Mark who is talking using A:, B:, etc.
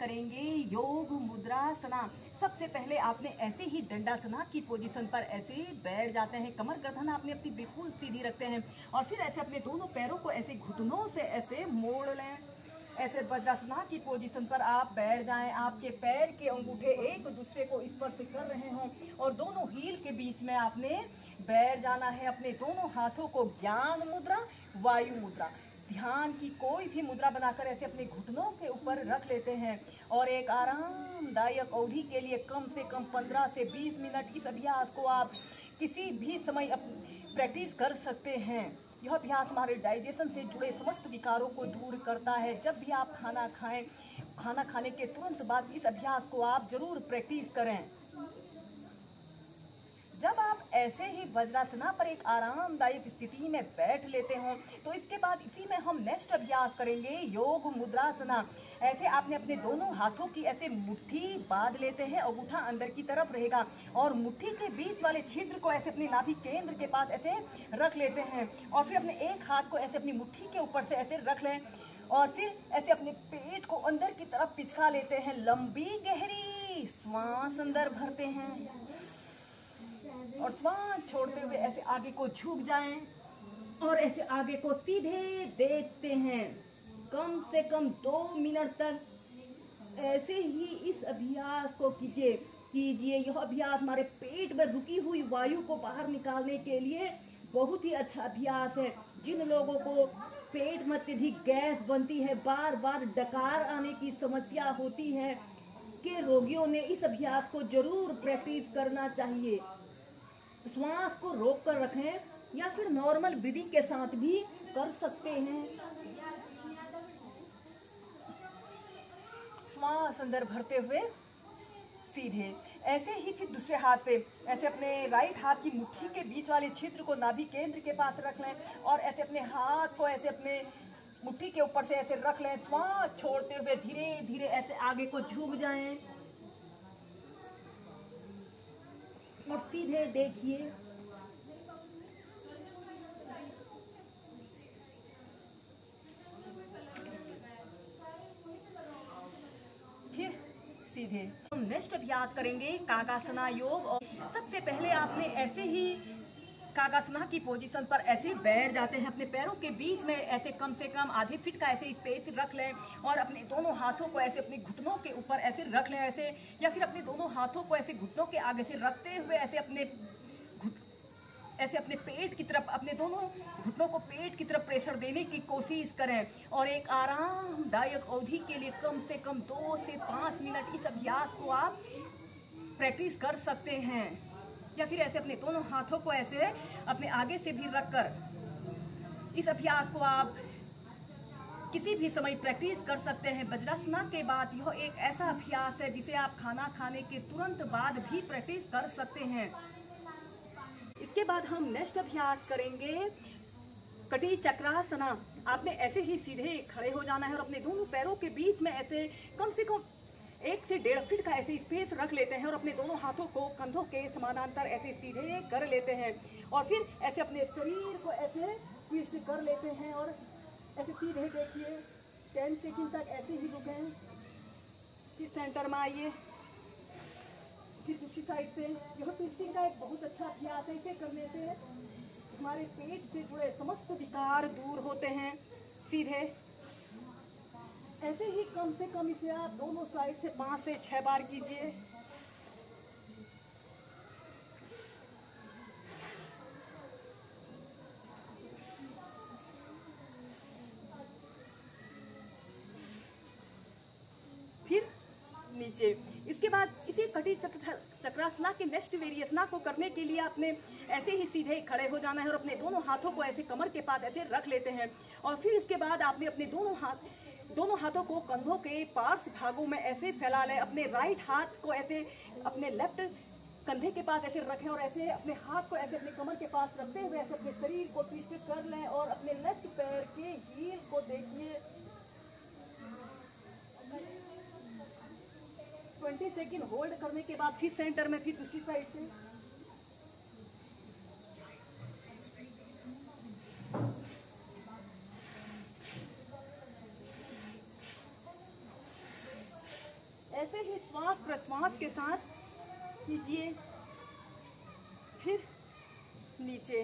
A: करेंगे योग मुद्रासना। सबसे पहले आपने ऐसे ही दंडासना की पोजीशन पर ऐसे बैठ जाते हैं। कमर गर्दन आपने अपनी बिल्कुल सीधी रखते हैं और फिर ऐसे अपने दोनों पैरों को ऐसे घुटनों से ऐसे मोड़ लें। ऐसे वज्रासना की पोजीशन पर आप बैठ जाएं। आपके पैर के अंगूठे एक दूसरे को स्पर्श कर रहे हों और दोनों हील के बीच में आपने बैठ जाना है। अपने दोनों हाथों को ज्ञान मुद्रा, वायु मुद्रा, ध्यान की कोई भी मुद्रा बनाकर ऐसे अपने घुटनों के ऊपर रख लेते हैं और एक आरामदायक अवधि के लिए कम से कम 15 से 20 मिनट इस अभ्यास को आप किसी भी समय प्रैक्टिस कर सकते हैं। यह अभ्यास हमारे डाइजेशन से जुड़े समस्त विकारों को दूर करता है। जब भी आप खाना खाएं, खाना खाने के तुरंत बाद इस अभ्यास को आप जरूर प्रैक्टिस करें। जब आप ऐसे ही वज्रासना पर एक आरामदायक स्थिति में बैठ लेते हो तो इसके बाद इसी में हम नेक्स्ट अभ्यास करेंगे योग मुद्रासना। ऐसे आपने अपने दोनों हाथों की ऐसे मुट्ठी बांध लेते हैं, अंगूठा अंदर की तरफ रहेगा और मुट्ठी के बीच वाले छिद्र को ऐसे अपने नाभि केंद्र के पास ऐसे रख लेते हैं और फिर अपने एक हाथ को ऐसे अपनी मुट्ठी के ऊपर से ऐसे रख लें और फिर ऐसे अपने पेट को अंदर की तरफ पिचका लेते हैं। लंबी गहरी श्वास अंदर भरते हैं और श्वास छोड़ते हुए ऐसे आगे को झुक जाएं और ऐसे आगे को सीधे देखते हैं। कम से कम 2 मिनट तक ऐसे ही इस अभ्यास को कीजिए। यह अभ्यास हमारे पेट में रुकी हुई वायु को बाहर निकालने के लिए बहुत ही अच्छा अभ्यास है। जिन लोगों को पेट में अत्यधिक गैस बनती है, बार बार डकार आने की समस्या होती है, के रोगियों ने इस अभ्यास को जरूर प्रैक्टिस करना चाहिए। श्वास को रोक कर रखें या फिर नॉर्मल ब्रीदिंग के साथ भी कर सकते हैं। श्वास अंदर भरते हुए सीधे ऐसे ही फिर दूसरे हाथ से ऐसे अपने राइट हाथ की मुट्ठी के बीच वाले छिद्र को नाभि केंद्र के पास रख लें और ऐसे अपने हाथ को ऐसे अपने मुट्ठी के ऊपर से ऐसे रख लें। श्वास छोड़ते हुए धीरे धीरे ऐसे आगे को झुक जाएं और सीधे देखिए। फिर सीधे हम नेक्स्ट अभ्यास करेंगे कागासना योग। और सबसे पहले आपने ऐसे ही कागासना की पोजीशन पर ऐसे बैठ जाते हैं। अपने पैरों के बीच में ऐसे कम से कम आधे फीट का ऐसे स्पेस रख लें और अपने दोनों हाथों को ऐसे अपने घुटनों के ऊपर ऐसे रख लें ऐसे, या फिर अपने दोनों हाथों को ऐसे घुटनों के आगे से रखते हुए ऐसे अपने पेट की तरफ, अपने दोनों घुटनों को पेट की तरफ प्रेशर देने की कोशिश करें और एक आरामदायक अवधि के लिए कम से कम 2 से 5 मिनट इस अभ्यास को आप प्रैक्टिस कर सकते हैं। या फिर ऐसे अपने दोनों हाथों को ऐसे अपने आगे से भी रखकर इस अभ्यास को आप किसी भी समय प्रैक्टिस कर सकते हैं। वज्रासना के बाद यह एक ऐसा अभ्यास है जिसे आप खाना खाने के तुरंत बाद भी प्रैक्टिस कर सकते हैं। इसके बाद हम नेक्स्ट अभ्यास करेंगे कटी चक्रासना। आपने ऐसे ही सीधे खड़े हो जाना है और अपने दोनों पैरों के बीच में ऐसे कम से कम 1 से 1.5 फीट का ऐसे स्पेस रख लेते हैं और अपने दोनों हाथों को कंधों के समानांतर ऐसे सीधे कर लेते हैं और फिर ऐसे अपने शरीर को ऐसे ट्विस्ट कर लेते हैं और ऐसे सीधे देखिए। 10 सेकंड तक ऐसे ही रुकें। फिर सेंटर में आइए, फिर दूसरी साइड से। यह ट्विस्टिंग का एक बहुत अच्छा अभ्यास है। इसे करने से हमारे पेट से जुड़े समस्त विकार दूर होते हैं। सीधे ऐसे ही कम से कम इसे आप दोनों साइड से 5 से 6 बार कीजिए। फिर नीचे। इसके बाद इसी कटी चक्रासना के नेक्स्ट वेरिएशना को करने के लिए आपने ऐसे ही सीधे खड़े हो जाना है और अपने दोनों हाथों को ऐसे कमर के पास ऐसे रख लेते हैं और फिर इसके बाद आपने अपने दोनों हाथों को कंधों के पार्श्व भागों में ऐसे फैला लें। अपने राइट हाथ को ऐसे अपने लेफ्ट कंधे के पास ऐसे रखें और ऐसे अपने हाथ को ऐसे अपने कमर के पास रखते हुए ऐसे अपने शरीर को ट्विस्ट कर लें और अपने लेफ्ट पैर के हील को देखिए। 20 सेकंड होल्ड करने के बाद फिर सेंटर में, फिर दूसरी साइड से। ऐसे ही श्वास प्रश्वास के साथ कीजिए, फिर नीचे।